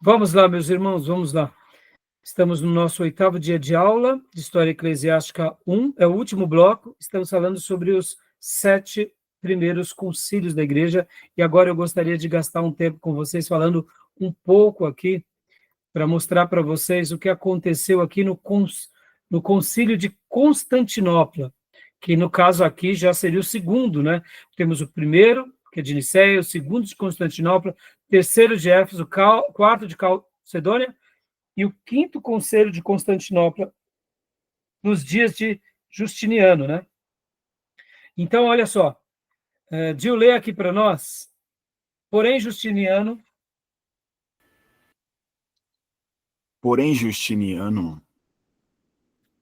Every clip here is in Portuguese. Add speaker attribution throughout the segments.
Speaker 1: Vamos lá, meus irmãos, vamos lá. Estamos no nosso 8º dia de aula de História Eclesiástica 1, é o último bloco. Estamos falando sobre os 7 primeiros concílios da igreja, e agora eu gostaria de gastar um tempo com vocês falando um pouco aqui, para mostrar para vocês o que aconteceu aqui no concílio de Constantinopla, que no caso aqui já seria o segundo, né? Temos o primeiro, que é de Nicéia, o segundo de Constantinopla, o terceiro de Éfeso, o quarto de Calcedônia, e o quinto conselho de Constantinopla, nos dias de Justiniano, né? Então, olha só, Gil, lê aqui para nós. Porém, Justiniano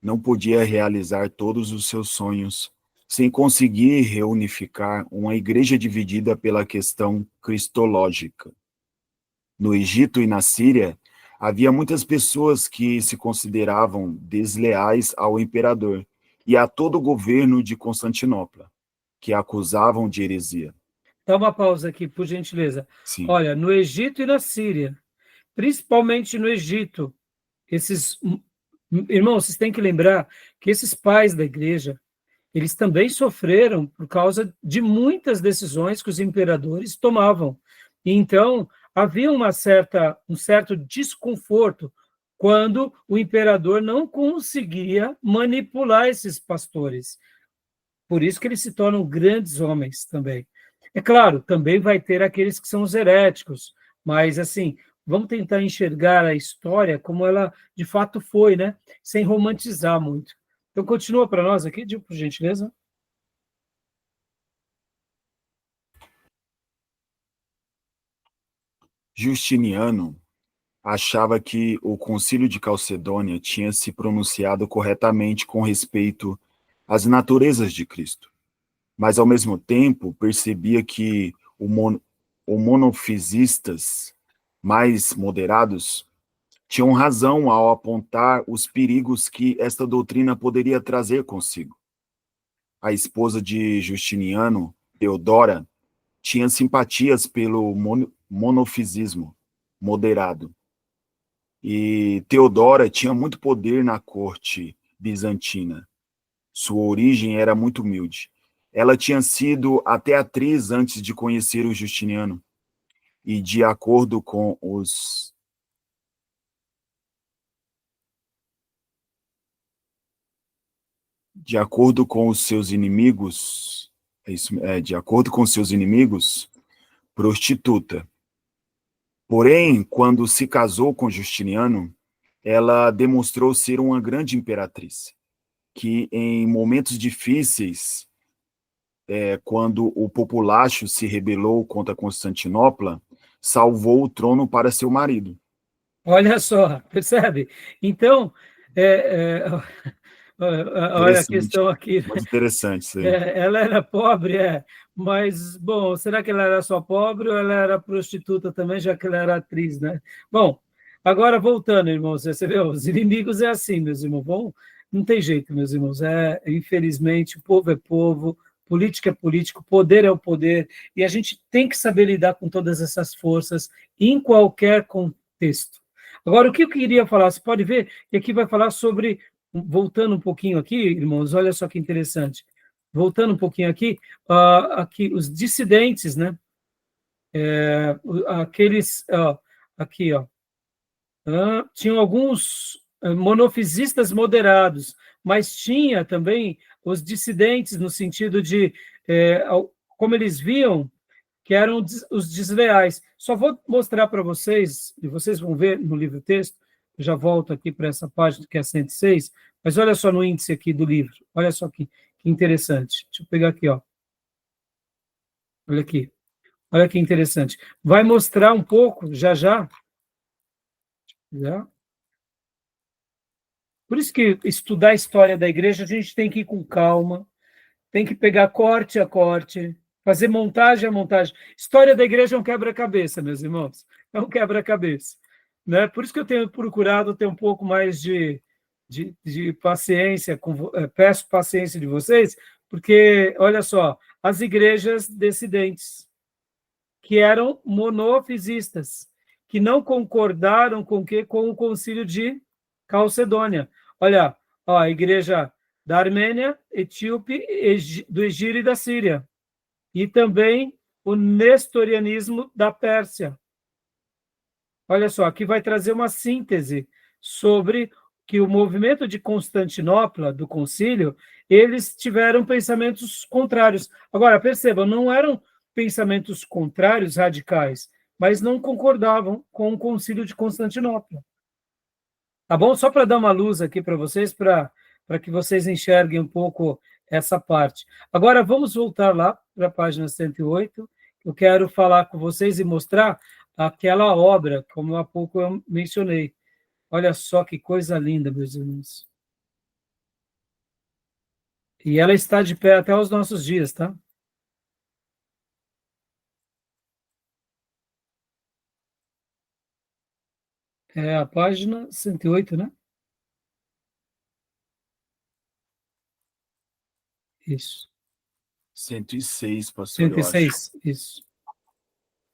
Speaker 2: não podia realizar todos os seus sonhos sem conseguir reunificar uma igreja dividida pela questão cristológica. No Egito e na Síria, havia muitas pessoas que se consideravam desleais ao imperador e a todo o governo de Constantinopla, que acusavam de heresia.
Speaker 1: Dá uma pausa aqui, por gentileza.
Speaker 2: Sim.
Speaker 1: Olha, no Egito e na Síria, principalmente no Egito, irmãos, vocês têm que lembrar que esses pais da igreja, eles também sofreram por causa de muitas decisões que os imperadores tomavam. E então, havia um certo desconforto quando o imperador não conseguia manipular esses pastores. Por isso que eles se tornam grandes homens também. É claro, também vai ter aqueles que são os heréticos, mas, assim, vamos tentar enxergar a história como ela de fato foi, né? Sem romantizar muito. Então, continua para nós aqui, Dil, por gentileza.
Speaker 2: Justiniano achava que o Concílio de Calcedônia tinha se pronunciado corretamente com respeito às naturezas de Cristo, mas, ao mesmo tempo, percebia que os monofisistas mais moderados tinham razão ao apontar os perigos que esta doutrina poderia trazer consigo. A esposa de Justiniano, Teodora, tinha simpatias pelo monofisismo moderado. E Teodora tinha muito poder na corte bizantina. Sua origem era muito humilde. Ela tinha sido até atriz antes de conhecer o Justiniano. E de acordo com os seus inimigos, prostituta. Porém, quando se casou com Justiniano, ela demonstrou ser uma grande imperatriz, que em momentos difíceis, quando o populacho se rebelou contra Constantinopla, salvou o trono para seu marido.
Speaker 1: Olha só, percebe? Então, olha a questão aqui.
Speaker 2: Muito interessante isso aí.
Speaker 1: Ela era pobre, mas, bom, será que ela era só pobre ou ela era prostituta também, já que ela era atriz, né? Bom, agora voltando, irmãos, você vê, os inimigos é assim, meus irmãos, bom, não tem jeito, meus irmãos, infelizmente, povo é povo, política é político, poder é o poder, e a gente tem que saber lidar com todas essas forças em qualquer contexto. Agora, o que eu queria falar, você pode ver que aqui vai falar sobre, voltando um pouquinho aqui, irmãos, olha só que interessante, voltando um pouquinho aqui, aqui os dissidentes, né? Aqueles, aqui, tinham alguns monofisistas moderados, mas tinha também os dissidentes no sentido de, como eles viam, que eram os desleais. Só vou mostrar para vocês, e vocês vão ver no livro-texto, já volto aqui para essa página que é a 106, mas olha só no índice aqui do livro, olha só que interessante. Deixa eu pegar aqui, olha aqui, olha que interessante. Vai mostrar um pouco, já. Por isso que estudar a história da igreja, a gente tem que ir com calma, tem que pegar corte a corte, fazer montagem a montagem. História da igreja é um quebra-cabeça, meus irmãos, é um quebra-cabeça. Né? Por isso que eu tenho procurado ter um pouco mais de paciência, peço paciência de vocês, porque, olha só, as igrejas dissidentes, que eram monofisistas, que não concordaram com o concílio de Calcedônia. Olha, ó, a igreja da Armênia, Etíope, do Egito e da Síria. E também o nestorianismo da Pérsia. Olha só, aqui vai trazer uma síntese sobre que o movimento de Constantinopla, do concílio, eles tiveram pensamentos contrários. Agora, percebam, não eram pensamentos contrários radicais, mas não concordavam com o concílio de Constantinopla. Tá bom? Só para dar uma luz aqui para vocês, para que vocês enxerguem um pouco essa parte. Agora, vamos voltar lá para a página 108. Eu quero falar com vocês e mostrar aquela obra, como há pouco eu mencionei. Olha só que coisa linda, meus irmãos. E ela está de pé até os nossos dias, tá? É a página 108, né? Isso.
Speaker 2: 106, pastor, eu acho.
Speaker 1: 106, isso.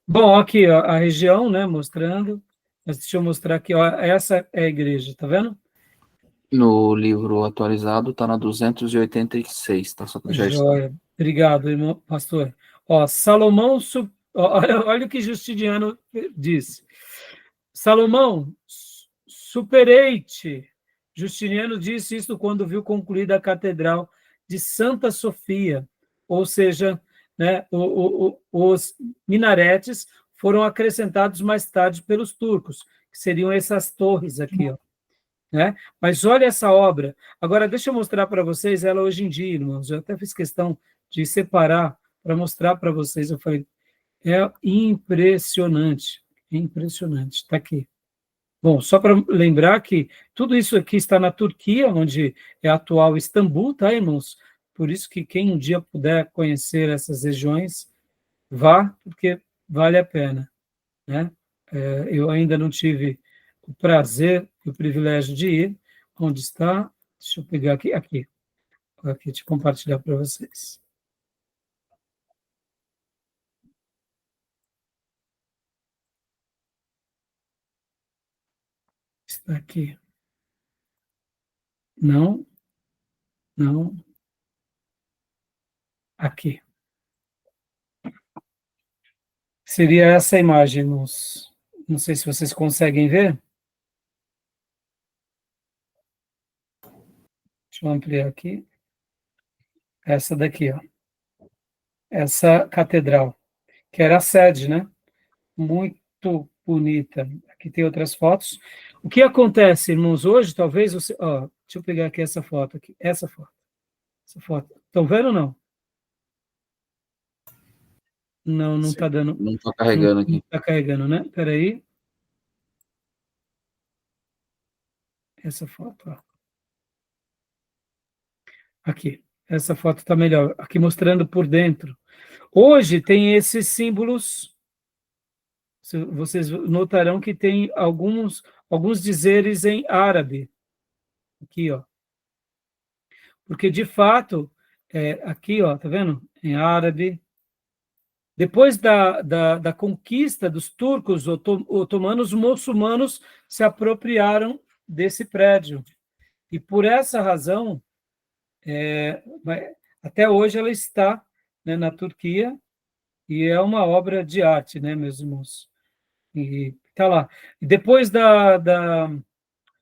Speaker 1: Bom, aqui, ó, a região, né, mostrando. Mas deixa eu mostrar aqui, ó, essa é a igreja, tá vendo?
Speaker 3: No livro atualizado está na 286, tá? Só que já está.
Speaker 1: Joia. Obrigado, irmão, pastor. Ó, Salomão, olha o que Justiniano diz. Salomão, superei-te. Justiniano disse isso quando viu concluída a Catedral de Santa Sofia, ou seja, né, os minaretes foram acrescentados mais tarde pelos turcos, que seriam essas torres aqui, ó, né? Mas olha essa obra. Agora, deixa eu mostrar para vocês ela hoje em dia, irmãos. Eu até fiz questão de separar para mostrar para vocês. Eu falei, é impressionante, impressionante. Está aqui. Bom, só para lembrar que tudo isso aqui está na Turquia, onde é a atual Istambul, tá, irmãos? Por isso que quem um dia puder conhecer essas regiões, vá, porque vale a pena, né? Eu ainda não tive o prazer e o privilégio de ir. Onde está? Deixa eu pegar aqui, deixa eu compartilhar para vocês. Está aqui. Não. Aqui. Seria essa imagem, irmãos. Não sei se vocês conseguem ver. Deixa eu ampliar aqui. Essa daqui, ó. Essa catedral, que era a sede, né? Muito bonita. Aqui tem outras fotos. O que acontece, irmãos, hoje, talvez você... Ó, deixa eu pegar aqui essa foto aqui. Essa foto. Estão vendo ou não? Não está dando.
Speaker 3: Não está carregando aqui.
Speaker 1: Não está carregando, né? Espera aí. Essa foto, ó. Aqui. Essa foto está melhor. Aqui mostrando por dentro. Hoje tem esses símbolos. Vocês notarão que tem alguns dizeres em árabe. Aqui, ó. Porque, de fato, aqui, ó, tá vendo? Em árabe. Depois da conquista dos turcos otomanos, os muçulmanos se apropriaram desse prédio. E, por essa razão, até hoje ela está, né, na Turquia, e é uma obra de arte, né, meus irmãos? E está lá. E depois da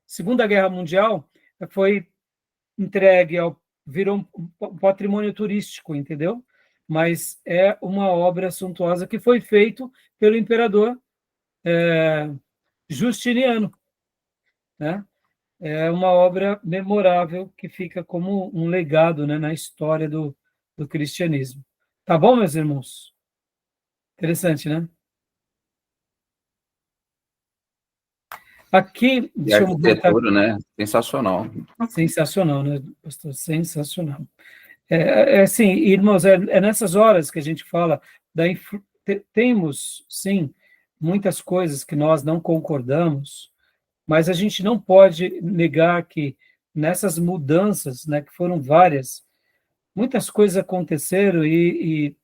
Speaker 1: Segunda Guerra Mundial, foi entregue virou um patrimônio turístico, entendeu? Mas é uma obra suntuosa que foi feito pelo imperador Justiniano, né? É uma obra memorável que fica como um legado, né, na história do cristianismo. Tá bom, meus irmãos? Interessante, né? Aqui,
Speaker 3: E
Speaker 1: deixa
Speaker 3: a
Speaker 1: eu botar...
Speaker 3: arquitetura, né? Sensacional.
Speaker 1: Sensacional, né, pastor? Sensacional. Assim, irmãos, é nessas horas que a gente fala, temos, sim, muitas coisas que nós não concordamos, mas a gente não pode negar que nessas mudanças, né, que foram várias, muitas coisas aconteceram e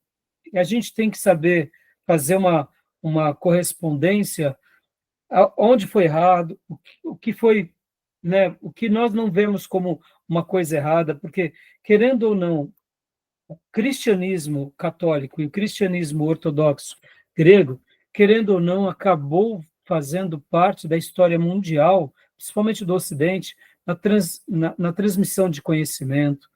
Speaker 1: a gente tem que saber fazer uma correspondência onde foi errado, o que foi, né, o que nós não vemos como uma coisa errada, porque, querendo ou não, o cristianismo católico e o cristianismo ortodoxo grego, querendo ou não, acabou fazendo parte da história mundial, principalmente do Ocidente, na transmissão de conhecimento,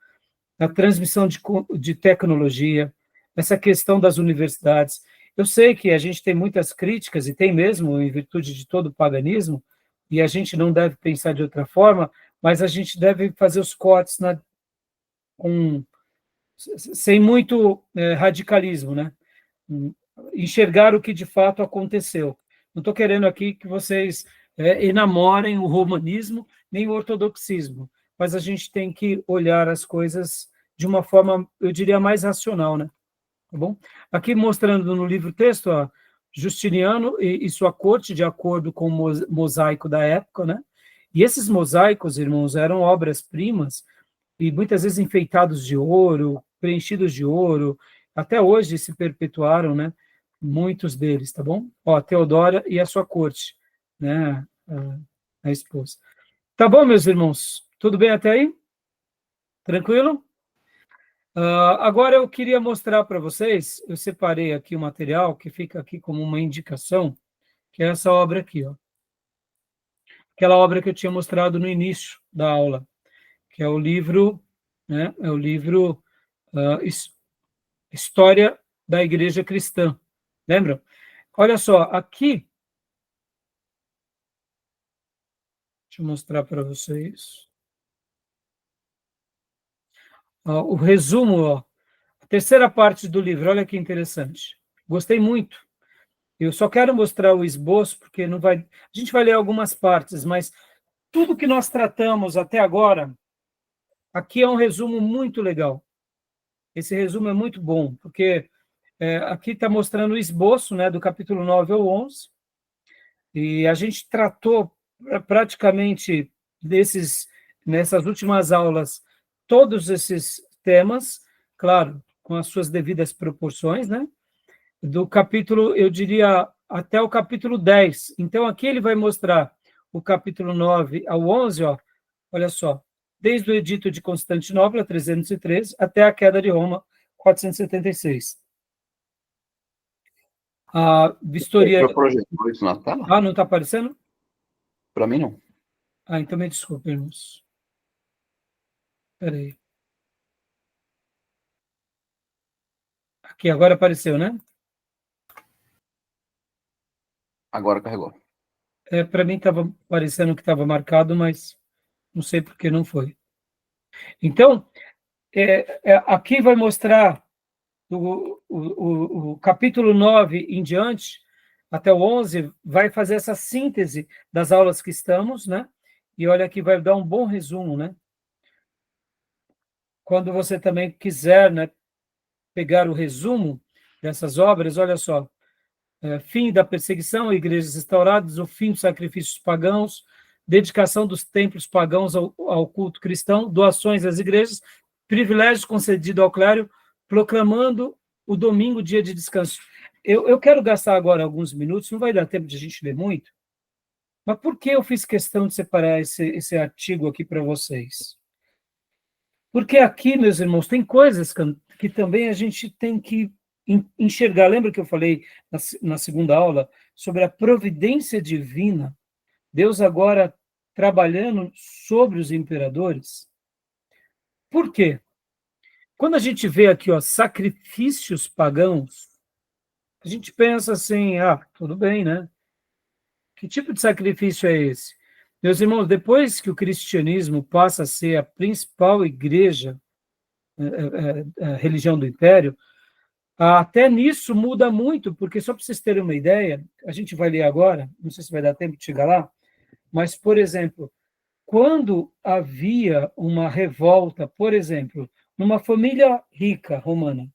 Speaker 1: na transmissão de tecnologia, essa questão das universidades. Eu sei que a gente tem muitas críticas, e tem mesmo, em virtude de todo o paganismo, e a gente não deve pensar de outra forma, mas a gente deve fazer os cortes com, sem muito radicalismo, né? Enxergar o que de fato aconteceu. Não estou querendo aqui que vocês enamorem o romanismo nem o ortodoxismo, mas a gente tem que olhar as coisas de uma forma, eu diria, mais racional, né? Tá bom? Aqui mostrando no livro-texto, ó, Justiniano e sua corte, de acordo com o mosaico da época, né? E esses mosaicos, irmãos, eram obras-primas e muitas vezes enfeitados de ouro, preenchidos de ouro, até hoje se perpetuaram, né? Muitos deles, tá bom? Ó, Teodora e a sua corte, né? A esposa. Tá bom, meus irmãos? Tudo bem até aí? Tranquilo? Agora eu queria mostrar para vocês, eu separei aqui o material que fica aqui como uma indicação, que é essa obra aqui, ó. Aquela obra que eu tinha mostrado no início da aula, que é o livro, né? É o livro História da Igreja Cristã. Lembram? Olha só, aqui, deixa eu mostrar para vocês. O resumo, ó, a terceira parte do livro, olha que interessante. Gostei muito. Eu só quero mostrar o esboço, porque não vai. A gente vai ler algumas partes, mas tudo que nós tratamos até agora, aqui é um resumo muito legal. Esse resumo é muito bom, porque aqui está mostrando o esboço, né, do capítulo 9 ao 11, e a gente tratou praticamente nessas últimas aulas todos esses temas, claro, com as suas devidas proporções, né? Do capítulo, eu diria, até o capítulo 10. Então, aqui ele vai mostrar o capítulo 9 ao 11, ó, olha só, desde o edito de Constantinopla, 313, até a queda de Roma, 476. A vistoria...
Speaker 3: Para projetar isso na tela?
Speaker 1: Ah, não está aparecendo?
Speaker 3: Para mim, não.
Speaker 1: Ah, então me desculpe, irmãos. Espera aí. Aqui, agora apareceu, né?
Speaker 3: Agora carregou.
Speaker 1: Para mim estava parecendo que estava marcado, mas não sei por que não foi. Então, aqui vai mostrar o capítulo 9 em diante, até o 11, vai fazer essa síntese das aulas que estamos, né? E olha aqui, vai dar um bom resumo, né? Quando você também quiser, né, pegar o resumo dessas obras, olha só, fim da perseguição, igrejas restauradas, o fim dos sacrifícios pagãos, dedicação dos templos pagãos ao culto cristão, doações às igrejas, privilégios concedidos ao clero, proclamando o domingo dia de descanso. Eu quero gastar agora alguns minutos, não vai dar tempo de a gente ler muito, mas por que eu fiz questão de separar esse artigo aqui para vocês? Porque aqui, meus irmãos, tem coisas que também a gente tem que enxergar. Lembra que eu falei na segunda aula sobre a providência divina? Deus agora trabalhando sobre os imperadores? Por quê? Quando a gente vê aqui, ó, sacrifícios pagãos, a gente pensa assim, tudo bem, né? Que tipo de sacrifício é esse? Meus irmãos, depois que o cristianismo passa a ser a principal igreja, a religião do império, até nisso muda muito, porque só para vocês terem uma ideia, a gente vai ler agora, não sei se vai dar tempo de chegar lá, mas, por exemplo, quando havia uma revolta, por exemplo, numa família rica romana,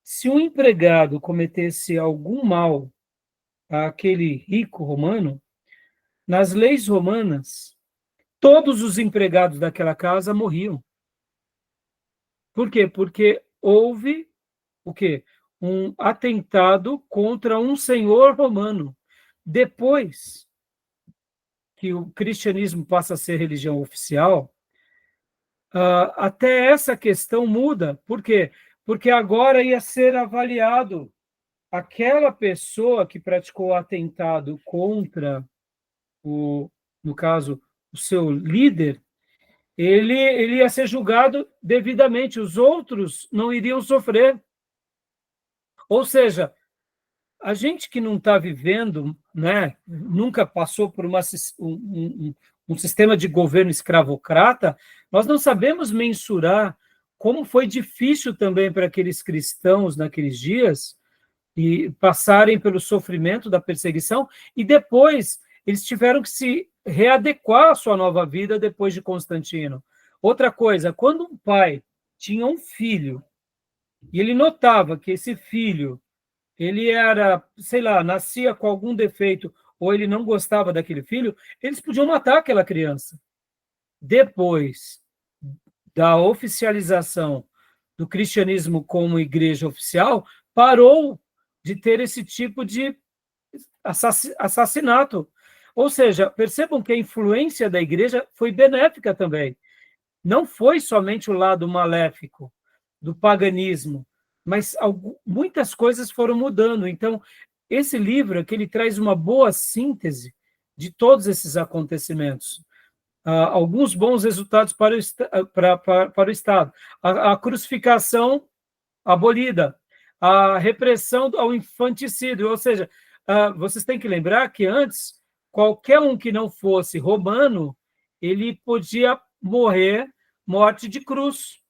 Speaker 1: se um empregado cometesse algum mal àquele rico romano, nas leis romanas, todos os empregados daquela casa morriam. Por quê? Porque houve o quê? Um atentado contra um senhor romano. depois que o cristianismo passa a ser religião oficial, até essa questão muda. Por quê? Porque agora ia ser avaliado aquela pessoa que praticou o atentado contra no caso, o seu líder, ele ia ser julgado devidamente, os outros não iriam sofrer. Ou seja, a gente que não está vivendo, né, nunca passou por um sistema de governo escravocrata, nós não sabemos mensurar como foi difícil também para aqueles cristãos naqueles dias e passarem pelo sofrimento da perseguição, e depois eles tiveram que se readequar à sua nova vida depois de Constantino. Outra coisa, quando um pai tinha um filho e ele notava que esse filho ele era, sei lá, nascia com algum defeito ou ele não gostava daquele filho, eles podiam matar aquela criança. Depois da oficialização do cristianismo como igreja oficial, parou de ter esse tipo de assassinato. Ou seja, percebam que a influência da igreja foi benéfica também. Não foi somente o lado maléfico do paganismo, mas muitas coisas foram mudando. Então, esse livro é que ele traz uma boa síntese de todos esses acontecimentos. Alguns bons resultados para o Estado. A crucificação abolida, a repressão ao infanticídio, ou seja, vocês têm que lembrar que antes, qualquer um que não fosse romano, ele podia morrer morte de cruz.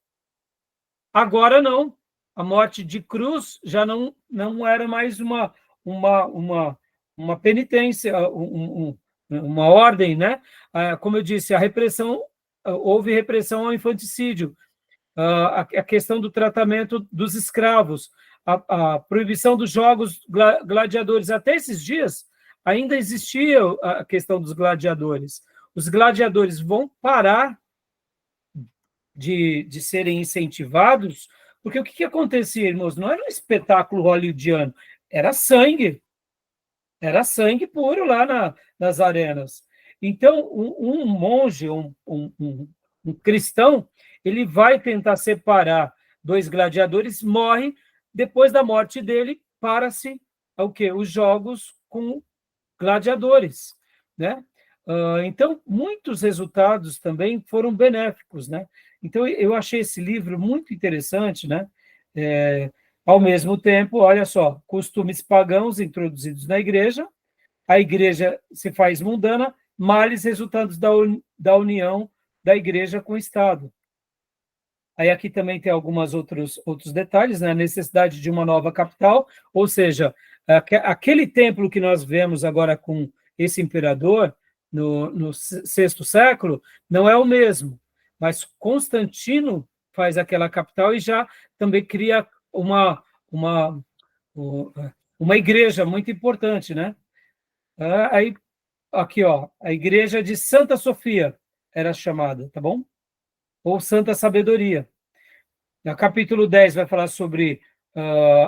Speaker 1: Agora não. A morte de cruz já não era mais uma penitência, uma ordem, né? Como eu disse, houve repressão ao infanticídio, a questão do tratamento dos escravos, a proibição dos jogos gladiadores. Até esses dias ainda existia a questão dos gladiadores. Os gladiadores vão parar de serem incentivados, porque o que acontecia, irmãos? Não era um espetáculo hollywoodiano, era sangue puro lá nas arenas. Então, um monge, um cristão, ele vai tentar separar dois gladiadores, morre, depois da morte dele, para-se o quê? Os jogos com gladiadores, né? Então, muitos resultados também foram benéficos, né? Então, eu achei esse livro muito interessante, né? Ao mesmo tempo, olha só, costumes pagãos introduzidos na igreja, a igreja se faz mundana, males resultantes da união da igreja com o Estado. Aí aqui também tem alguns outros detalhes, né? A necessidade de uma nova capital, ou seja, aquele templo que nós vemos agora com esse imperador, no sexto século, não é o mesmo, mas Constantino faz aquela capital e já também cria uma igreja muito importante, né? Aí, aqui, ó, a igreja de Santa Sofia era chamada, tá bom? Ou Santa Sabedoria. No capítulo 10 vai falar sobre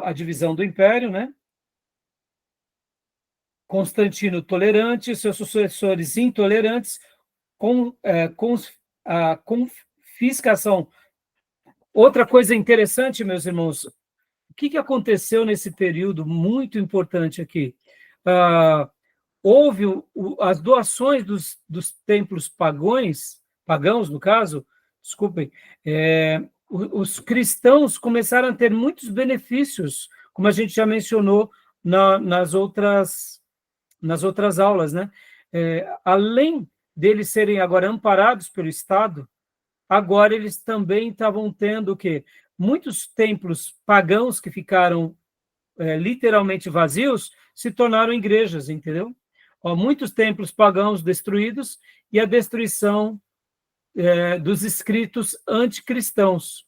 Speaker 1: a divisão do império, né? Constantino tolerante, seus sucessores intolerantes, com a confiscação. Outra coisa interessante, meus irmãos, o que aconteceu nesse período muito importante aqui? Houve as doações dos templos pagãos, no caso, desculpem, os cristãos começaram a ter muitos benefícios, como a gente já mencionou nas outras aulas, né? Além deles serem agora amparados pelo Estado, agora eles também estavam tendo o quê? Muitos templos pagãos que ficaram literalmente vazios se tornaram igrejas, entendeu? Muitos templos pagãos destruídos e a destruição dos escritos anticristãos,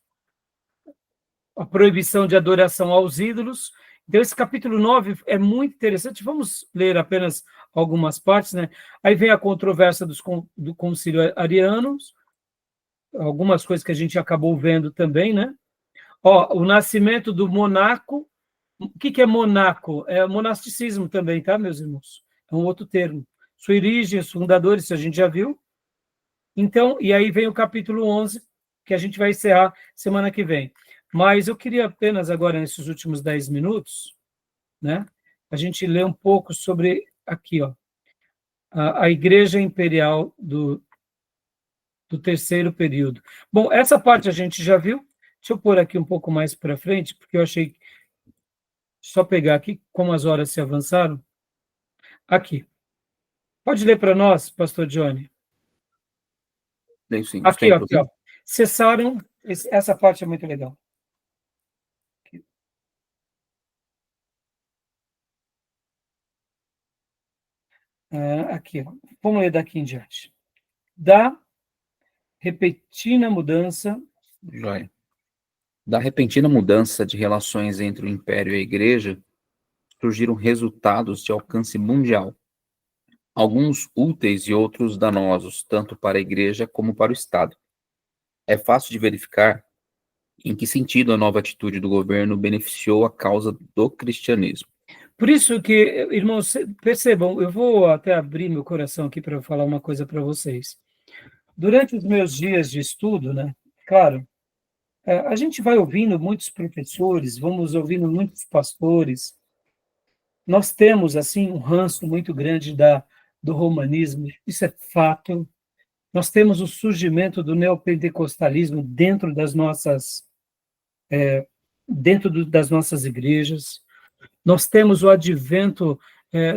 Speaker 1: a proibição de adoração aos ídolos. Então, esse capítulo 9 é muito interessante. Vamos ler apenas algumas partes, né? Aí vem a controvérsia do concílio ariano, algumas coisas que a gente acabou vendo também, né? O nascimento do monaco. O que é monaco? É monasticismo também, tá, meus irmãos? é um outro termo. Sua origem, os fundadores, isso a gente já viu. Então, e aí vem o capítulo 11, que a gente vai encerrar semana que vem. Mas eu queria apenas agora, nesses últimos 10 minutos, né, a gente ler um pouco sobre, aqui, ó, a Igreja Imperial do terceiro período. Bom, essa parte a gente já viu. Deixa eu pôr aqui um pouco mais para frente, porque eu achei... Só pegar aqui, como as horas se avançaram. Aqui. Pode ler para nós, pastor Johnny?
Speaker 3: Leio sim, os
Speaker 1: Aqui, ó,
Speaker 3: templos,
Speaker 1: aqui, ó. Cessaram... Essa parte é muito legal. Aqui, ó. Vamos ler daqui em diante. Da repentina mudança...
Speaker 3: Joia. Da repentina mudança de relações entre o Império e a Igreja, surgiram resultados de alcance mundial, alguns úteis e outros danosos, tanto para a Igreja como para o Estado. É fácil de verificar em que sentido a nova atitude do governo beneficiou a causa do cristianismo.
Speaker 1: Por isso que, irmãos, percebam, eu vou até abrir meu coração aqui para falar uma coisa para vocês. Durante os meus dias de estudo, né, claro, a gente vai ouvindo muitos professores, vamos ouvindo muitos pastores. Nós temos, assim, um ranço muito grande do romanismo, isso é fato. Nós temos o surgimento do neopentecostalismo das nossas igrejas. Nós temos o advento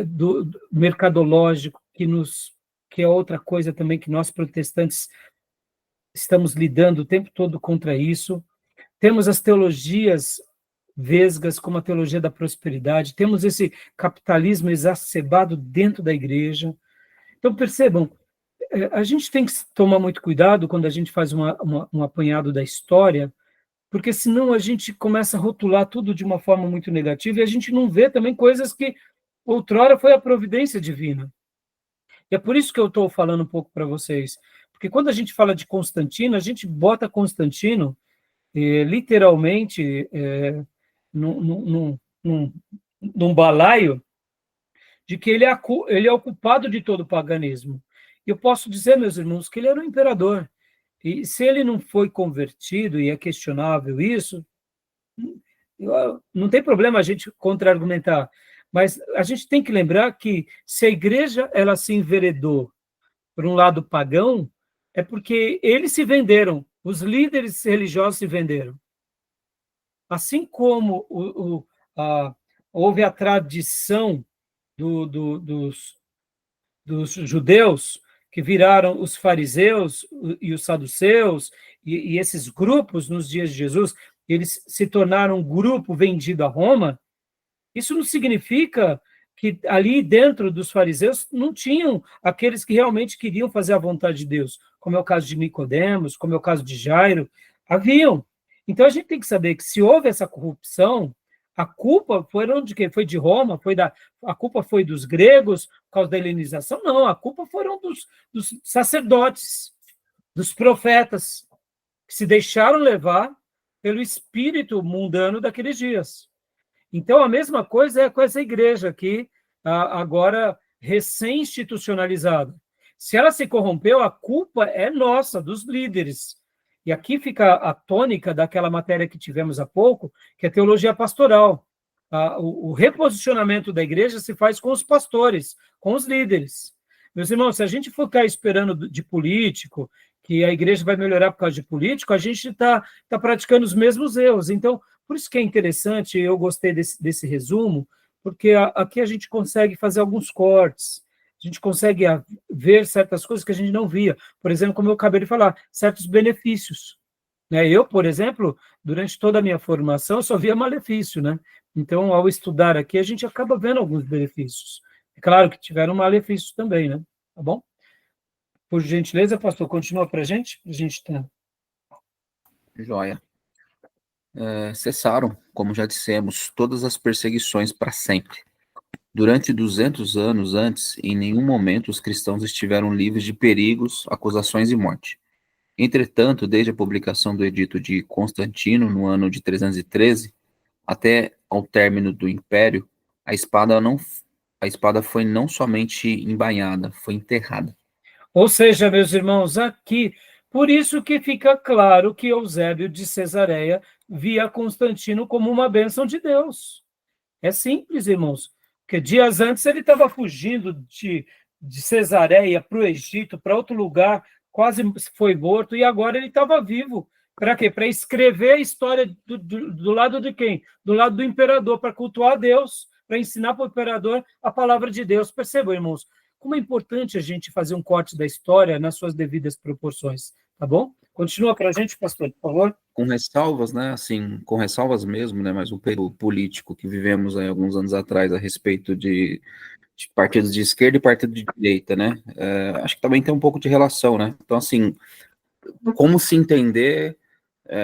Speaker 1: do mercadológico, que é outra coisa também que nós protestantes estamos lidando o tempo todo contra isso. Temos as teologias vesgas, como a teologia da prosperidade, temos esse capitalismo exacerbado dentro da igreja. Então, percebam, a gente tem que tomar muito cuidado quando a gente faz um apanhado da história, porque senão a gente começa a rotular tudo de uma forma muito negativa e a gente não vê também coisas que outrora foi a providência divina. E é por isso que eu estou falando um pouco para vocês, porque quando a gente fala de Constantino, a gente bota Constantino literalmente num balaio de que ele é o culpado de todo o paganismo. E eu posso dizer, meus irmãos, que ele era um imperador. E se ele não foi convertido, e é questionável isso, não tem problema a gente contra-argumentar, mas a gente tem que lembrar que se a igreja ela se enveredou por um lado pagão, é porque eles se venderam, os líderes religiosos se venderam. Assim como houve a tradição dos judeus, que viraram os fariseus e os saduceus, e esses grupos nos dias de Jesus, eles se tornaram um grupo vendido a Roma. Isso não significa que ali dentro dos fariseus não tinham aqueles que realmente queriam fazer a vontade de Deus, como é o caso de Nicodemos, como é o caso de Jairo, haviam. Então a gente tem que saber que se houve essa corrupção, a culpa de quem? Foi de Roma? A culpa foi dos gregos por causa da helenização? Não, a culpa foram dos sacerdotes, dos profetas, que se deixaram levar pelo espírito mundano daqueles dias. Então, a mesma coisa é com essa igreja aqui, agora recém-institucionalizada. Se ela se corrompeu, a culpa é nossa, dos líderes. E aqui fica a tônica daquela matéria que tivemos há pouco, que é a teologia pastoral. O reposicionamento da igreja se faz com os pastores, com os líderes. Meus irmãos, se a gente for ficar esperando de político, que a igreja vai melhorar por causa de político, a gente está praticando os mesmos erros. Então, por isso que é interessante, eu gostei desse resumo, porque aqui a gente consegue fazer alguns cortes, a gente consegue ver certas coisas que a gente não via. Por exemplo, como eu acabei de falar, certos benefícios. Eu, por exemplo, durante toda a minha formação, eu só via malefício, né? Então, ao estudar aqui, a gente acaba vendo alguns benefícios. É claro que tiveram malefícios também, né? Tá bom? Por gentileza, pastor, continua para a gente? A gente tá...
Speaker 3: Joia. Cessaram, como já dissemos, todas as perseguições para sempre. Durante 200 anos antes, em nenhum momento os cristãos estiveram livres de perigos, acusações e morte. Entretanto, desde a publicação do Edito de Constantino, no ano de 313, até ao término do Império, a espada não a espada foi não somente embainhada, foi enterrada.
Speaker 1: Ou seja, meus irmãos, aqui, por isso que fica claro que Eusébio de Cesareia via Constantino como uma bênção de Deus. É simples, irmãos. Porque dias antes ele estava fugindo de Cesareia para o Egito, para outro lugar, quase foi morto, e agora ele estava vivo. Para quê? Para escrever a história do lado de quem? Do lado do imperador, para cultuar a Deus, para ensinar para o imperador a palavra de Deus. Percebam, irmãos, como é importante a gente fazer um corte da história nas suas devidas proporções, tá bom? Continua para a gente, pastor, por favor.
Speaker 3: Com ressalvas, né, assim, com ressalvas mesmo, né, mas um período político que vivemos aí alguns anos atrás a respeito de partidos de esquerda e partido de direita, né, acho que também tem um pouco de relação, né, então, assim, como se entender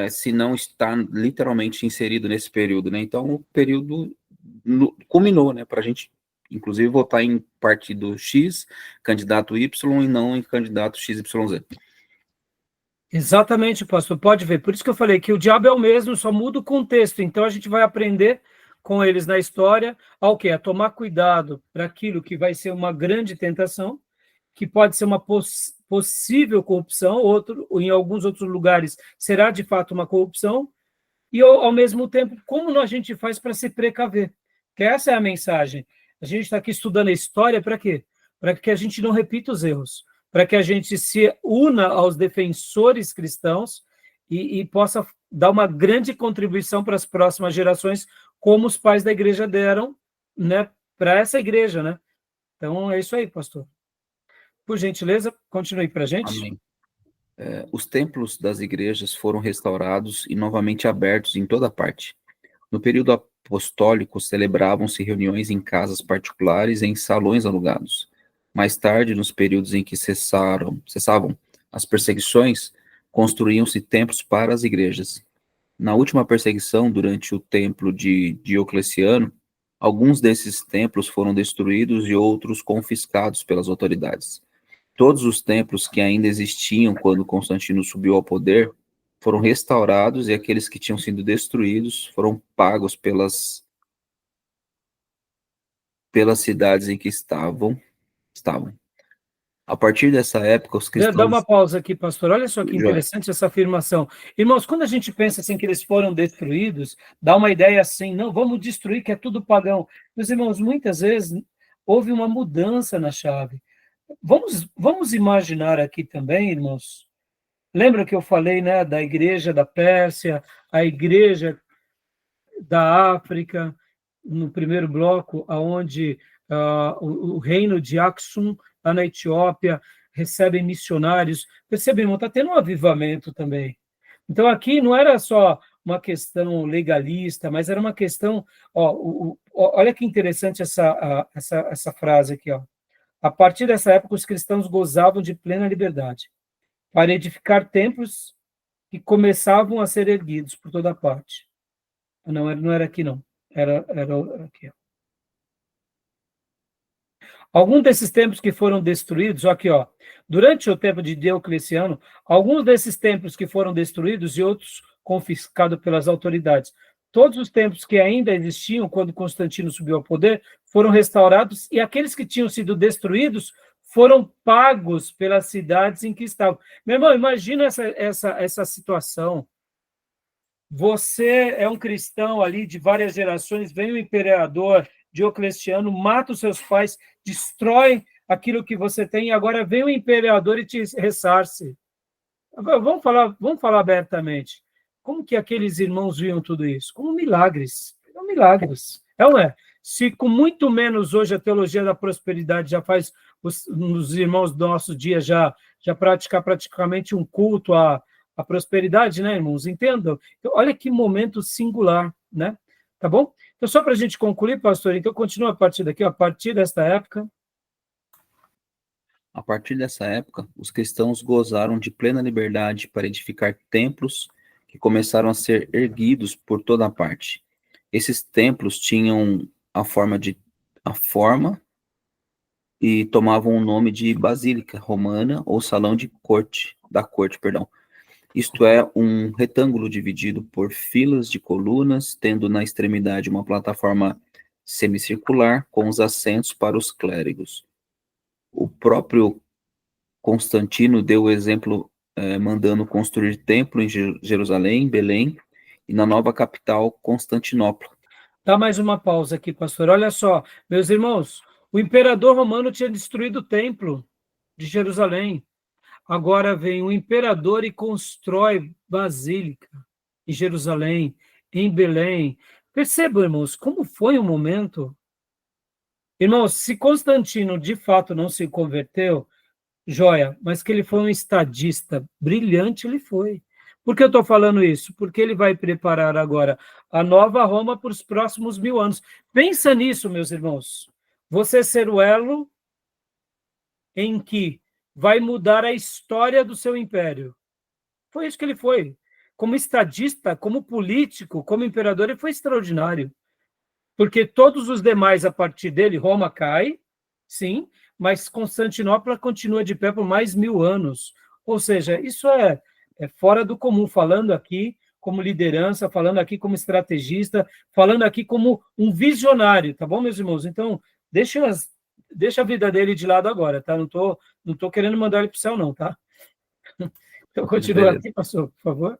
Speaker 3: se não está literalmente inserido nesse período, né, então o período culminou, né, para a gente, inclusive, votar em partido X, candidato Y e não em candidato XYZ.
Speaker 1: Exatamente, pastor, pode ver. Por isso que eu falei que o diabo é o mesmo, só muda o contexto. Então a gente vai aprender com eles na história ao quê? A tomar cuidado para aquilo que vai ser uma grande tentação, que pode ser uma possível corrupção, em alguns outros lugares será de fato uma corrupção, e ao mesmo tempo, como a gente faz para se precaver? Que essa é a mensagem. A gente está aqui estudando a história para quê? Para que a gente não repita os erros, para que a gente se una aos defensores cristãos e possa dar uma grande contribuição para as próximas gerações, como os pais da igreja deram, né, para essa igreja, né? Então, é isso aí, pastor. Por gentileza, continue para a gente.
Speaker 3: Amém. Os templos das igrejas foram restaurados e novamente abertos em toda parte. No período apostólico, celebravam-se reuniões em casas particulares e em salões alugados. Mais tarde, nos períodos em que cessavam as perseguições, construíam-se templos para as igrejas. Na última perseguição, durante o templo de Diocleciano, alguns desses templos foram destruídos e outros confiscados pelas autoridades. Todos os templos que ainda existiam quando Constantino subiu ao poder foram restaurados e aqueles que tinham sido destruídos foram pagos pelas cidades em que estavam. A partir dessa época, os
Speaker 1: Dá uma
Speaker 3: cristãos...
Speaker 1: pausa aqui, pastor. Olha só que interessante essa afirmação. Irmãos, quando a gente pensa assim que eles foram destruídos, dá uma ideia assim, não, vamos destruir, que é tudo pagão. Meus irmãos, muitas vezes houve uma mudança na chave. Vamos imaginar aqui também, irmãos, lembra que eu falei, né, da igreja da Pérsia, a igreja da África, no primeiro bloco, onde o reino de Aksum, lá na Etiópia, recebem missionários. Percebem, irmão, está tendo um avivamento também. Então, aqui não era só uma questão legalista, mas era uma questão... olha que interessante essa frase aqui. Ó. A partir dessa época, os cristãos gozavam de plena liberdade para edificar templos que começavam a ser erguidos por toda parte. Não era aqui, não. Era aqui. Ó. Alguns desses templos que foram destruídos, aqui, ó, durante o tempo de Diocleciano, alguns desses templos que foram destruídos e outros confiscados pelas autoridades. Todos os templos que ainda existiam quando Constantino subiu ao poder foram restaurados e aqueles que tinham sido destruídos foram pagos pelas cidades em que estavam. Meu irmão, imagina essa situação. Você é um cristão ali de várias gerações, vem o imperador Diocleciano, mata os seus pais, destrói aquilo que você tem, e agora vem o imperador e te ressarce. Agora, vamos falar abertamente. Como que aqueles irmãos viam tudo isso? Como milagres. São milagres. É ou não é? Se com muito menos hoje a teologia da prosperidade já faz os irmãos do nosso dia já praticar praticamente um culto à prosperidade, né, irmãos? Entendam? Então, olha que momento singular, né? Tá bom? Então, só para a gente concluir, pastor, então continua a partir daqui, a partir desta época.
Speaker 3: A partir dessa época, os cristãos gozaram de plena liberdade para edificar templos que começaram a ser erguidos por toda parte. Esses templos tinham a forma e tomavam o nome de basílica romana ou salão da corte. Isto é, um retângulo dividido por filas de colunas, tendo na extremidade uma plataforma semicircular, com os assentos para os clérigos. O próprio Constantino deu o exemplo, mandando construir templo em Jerusalém, Belém, e na nova capital, Constantinopla.
Speaker 1: Dá mais uma pausa aqui, pastor. Olha só, meus irmãos, o imperador romano tinha destruído o templo de Jerusalém. Agora vem o imperador e constrói basílica em Jerusalém, em Belém. Percebam, irmãos, como foi o momento. Irmãos, se Constantino de fato não se converteu, joia, mas que ele foi um estadista brilhante, ele foi. Por que eu estou falando isso? Porque ele vai preparar agora a nova Roma para os próximos 1000 anos. Pensa nisso, meus irmãos. Você ser o elo em que vai mudar a história do seu império. Foi isso que ele foi. Como estadista, como político, como imperador, ele foi extraordinário. Porque todos os demais, a partir dele, Roma cai, sim, mas Constantinopla continua de pé por mais 1000 anos. Ou seja, isso é fora do comum, falando aqui como liderança, falando aqui como estrategista, falando aqui como um visionário, tá bom, meus irmãos? Então, deixa a vida dele de lado agora, tá? Não tô querendo mandar ele para o céu, não, tá? Então, continua aqui, pastor, por favor.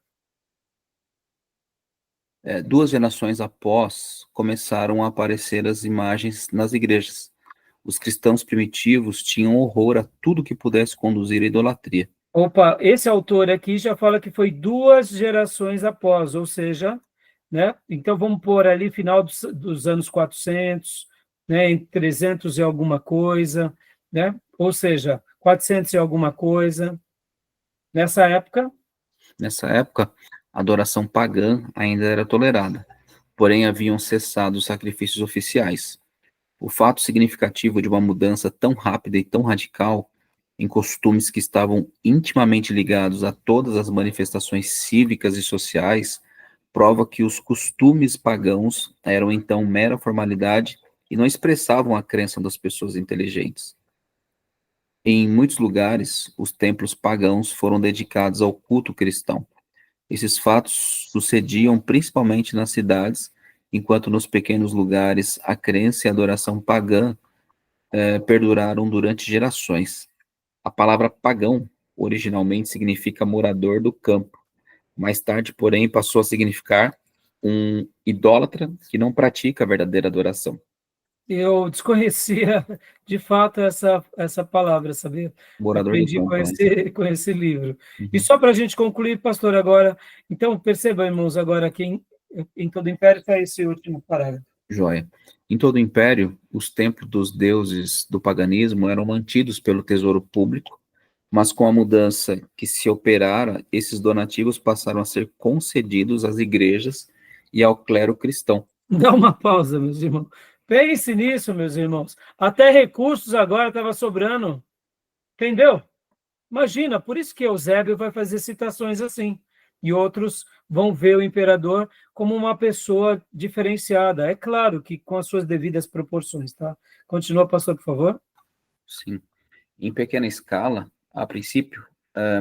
Speaker 3: 2 gerações após, começaram a aparecer as imagens nas igrejas. Os cristãos primitivos tinham horror a tudo que pudesse conduzir à idolatria.
Speaker 1: Opa, esse autor aqui já fala que foi 2 gerações após, ou seja, né? Então vamos pôr ali final dos anos 400, né? Em 300 e alguma coisa, né? Ou seja, 400 e alguma coisa. Nessa época,
Speaker 3: A adoração pagã ainda era tolerada, porém haviam cessado os sacrifícios oficiais. O fato significativo de uma mudança tão rápida e tão radical em costumes que estavam intimamente ligados a todas as manifestações cívicas e sociais prova que os costumes pagãos eram então mera formalidade e não expressavam a crença das pessoas inteligentes. Em muitos lugares, os templos pagãos foram dedicados ao culto cristão. Esses fatos sucediam principalmente nas cidades, enquanto nos pequenos lugares a crença e a adoração pagã perduraram durante gerações. A palavra pagão originalmente significa morador do campo. Mais tarde, porém, passou a significar um idólatra que não pratica a verdadeira adoração.
Speaker 1: eu desconhecia de fato essa palavra, sabia?
Speaker 3: Morador do
Speaker 1: Aprendi
Speaker 3: campo, né?
Speaker 1: com esse livro. E
Speaker 3: Uhum.
Speaker 1: só para a gente concluir, pastor, agora, então percebam, irmãos, agora que em todo o império está esse último parágrafo.
Speaker 3: Joia. Em todo o império, os templos dos deuses do paganismo eram mantidos pelo tesouro público, mas com a mudança que se operara, esses donativos passaram a ser concedidos às igrejas e ao clero cristão.
Speaker 1: Dá uma pausa, meus irmãos. Pense nisso, meus irmãos. Até recursos agora estava sobrando. Entendeu? Imagina, por isso que Eusébio vai fazer citações assim. E outros vão ver o imperador como uma pessoa diferenciada. É claro que com as suas devidas proporções, tá? Continua, pastor, por favor.
Speaker 3: Sim. Em pequena escala, a princípio,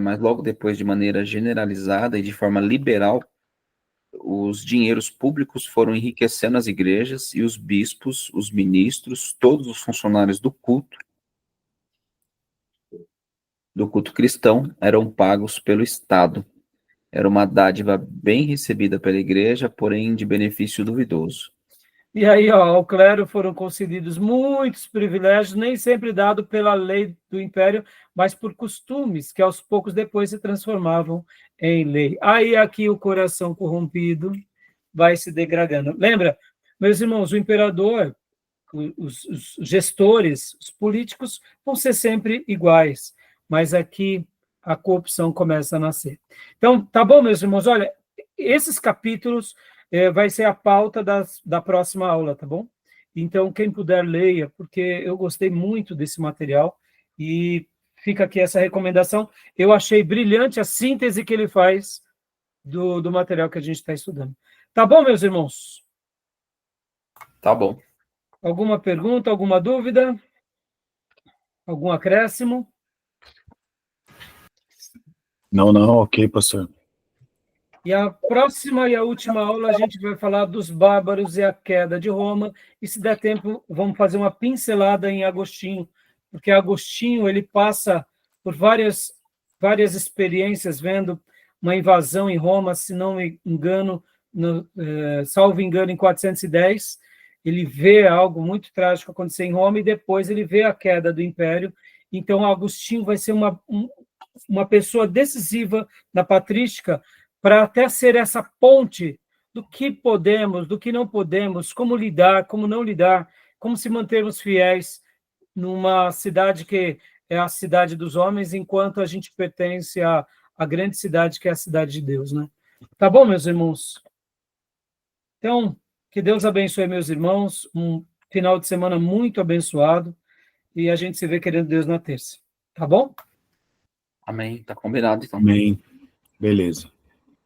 Speaker 3: mas logo depois, de maneira generalizada e de forma liberal, os dinheiros públicos foram enriquecendo as igrejas e os bispos, os ministros, todos os funcionários do culto cristão eram pagos pelo Estado. Era uma dádiva bem recebida pela igreja, porém de benefício duvidoso.
Speaker 1: E aí, ó, ao clero foram concedidos muitos privilégios, nem sempre dado pela lei do império, mas por costumes que aos poucos depois se transformavam em lei. Aí aqui o coração corrompido vai se degradando. Lembra, meus irmãos, o imperador, os gestores, os políticos vão ser sempre iguais, mas aqui a corrupção começa a nascer. Então, tá bom, meus irmãos? Olha, esses capítulos vai ser a pauta da próxima aula, tá bom? Então, quem puder, leia, porque eu gostei muito desse material e fica aqui essa recomendação. Eu achei brilhante a síntese que ele faz do material que a gente está estudando. Tá bom, meus irmãos?
Speaker 3: Tá bom.
Speaker 1: Alguma pergunta, alguma dúvida? Algum acréscimo?
Speaker 2: Não, ok, pastor.
Speaker 1: E a próxima e a última aula a gente vai falar dos bárbaros e a queda de Roma, e se der tempo vamos fazer uma pincelada em Agostinho, porque Agostinho ele passa por várias experiências vendo uma invasão em Roma, se não me engano, salvo engano, em 410, ele vê algo muito trágico acontecer em Roma e depois ele vê a queda do Império. Então Agostinho vai ser uma pessoa decisiva na patrística, para até ser essa ponte do que podemos, do que não podemos, como lidar, como não lidar, como se mantermos fiéis numa cidade que é a cidade dos homens, enquanto a gente pertence à grande cidade que é a cidade de Deus, né? Tá bom, meus irmãos? Então, que Deus abençoe meus irmãos, um final de semana muito abençoado, e a gente se vê querendo Deus na terça. Tá bom?
Speaker 3: Amém. Tá combinado, então.
Speaker 2: Amém. Beleza.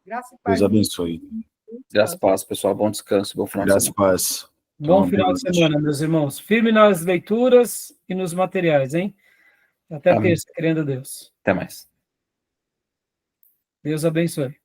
Speaker 4: Graça e paz.
Speaker 2: Deus abençoe.
Speaker 3: Graças a paz, pessoal. Bom descanso, bom final de
Speaker 2: Graça e
Speaker 3: semana.
Speaker 2: paz.
Speaker 1: Bom
Speaker 2: Então,
Speaker 1: final
Speaker 2: boa
Speaker 1: de
Speaker 2: noite.
Speaker 1: semana, meus irmãos. Firme nas leituras e nos materiais, hein? Até
Speaker 3: Amém.
Speaker 1: terça, querendo Deus.
Speaker 3: Até mais.
Speaker 1: Deus abençoe.